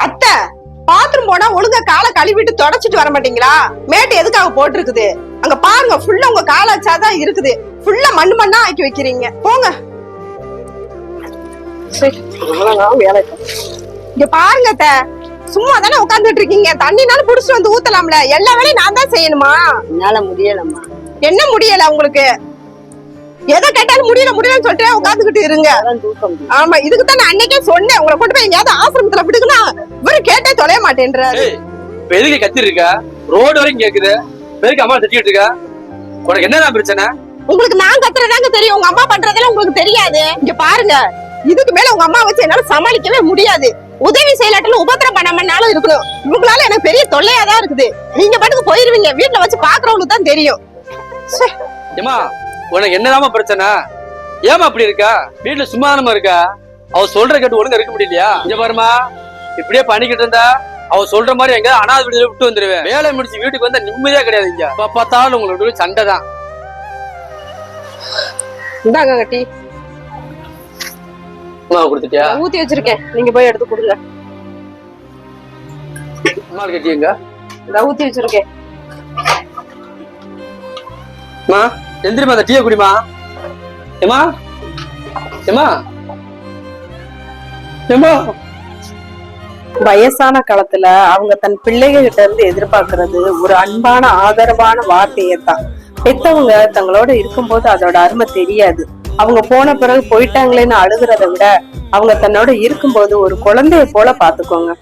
அத்தை, பாத்ரூம் போனா ஒழுங்கா காலை கழுவிட்டு தொடச்சிட்டு வர மாட்டீங்களா? மேட்டு எதுக்காக போட்டிருக்குது? அங்க பாருங்க, ஃபுல்லா உங்க காலை வச்சாதான் இருக்குது. ஃபுல்லா மண்ணு மண்ணா ஆக்கி வைக்கிறீங்க. போங்க. இங்க பாருங்க அத்தை, சும்மா தானே உட்கார்ந்துட்டு இருக்கீங்க. தண்ணினாலும் புடிச்சு வந்து ஊத்தலாம்ல. எல்லா வேலையும் நான் தான் செய்யணுமா? என்னால முடியலம்மா. என்ன முடியல உங்களுக்கு? எதை கேட்டாலும் முடியலன்னு சொல்லிட்டு உட்காந்துக்கிட்டு இருங்க. ஆமா, இதுக்கு தான் நான் அன்னைக்கே சொன்னேன், உங்களை கொண்டு போய் எங்கேயாவது ஆசிரமத்துல விடுக்குன்னா இவரு கேட்டே தொலைய மாட்டேன்றாரு. இப்ப எதுக்கு கத்திட்டு இருக்க? ரோடு வரைக்கும் கேக்குது, எதுக்கு அம்மா தட்டிட்டு இருக்க? உனக்கு என்னதான் பிரச்சனை? உங்களுக்கு நான் கத்துறதாங்க தெரியும், உங்க அம்மா பண்றதெல்லாம் உங்களுக்கு தெரியாது. இங்க பாருங்க, இதுக்கு மேல உங்க அம்மா வச்சு என்னால சமாளிக்கவே முடியாது. உதவி செய்யலாட்டிலும் உபத்திரம் பண்ணாமனாலும் இருக்கணும். இவங்களால எனக்கு பெரிய தொல்லையாதான் இருக்குது. நீங்க பாட்டுக்கு போயிருவீங்க, வீட்டுல வச்சு பாக்குறவங்களுக்கு தான் தெரியும். ஏமா, உனக்கு என்னதாமா பிரச்சனை? ஏமா அப்படி இருக்கா? வீட்டுல சும்மாதானமா இருக்கா? அவ சொல்ற கேட்டு ஒழுங்கா இருக்க முடியலையா? இங்க பாருமா, இப்படியே பண்ணிக்கிட்டு இருந்தா அவ சொல்ற மாதிரி எங்க அனாதை வீட்டுல விட்டு வந்துருவேன். வேலை முடிச்சு வீட்டுக்கு வந்தா நிம்மதியா கிடையாது. இங்க பார்த்தாலும் உங்களுக்கு சண்டை தான். இந்தாங்க கட்டி கொடுத்துட்டியா? ஊத்தி வச்சிருக்கேன், நீங்க போய் எடுத்து கொடுங்க. அம்மாள் கட்டி எங்க? ஊத்தி வச்சிருக்கேன். எந்திரிமா, அந்த டீயை குடிமா. ஏமா ஏமா ஏமா. வயசான காலத்துல அவங்க தன் பிள்ளைகள் கிட்ட இருந்து எதிர்பார்க்கறது ஒரு அன்பான ஆதரவான வார்த்தையத்தான். பெத்தவங்க தங்களோட இருக்கும்போது அதோட அருமை தெரியாது. அவங்க போன பிறகு போயிட்டாங்களேன்னு அழுகுறத விட அவங்க தன்னோட இருக்கும்போது ஒரு குழந்தைய போல பாத்துக்கோங்க.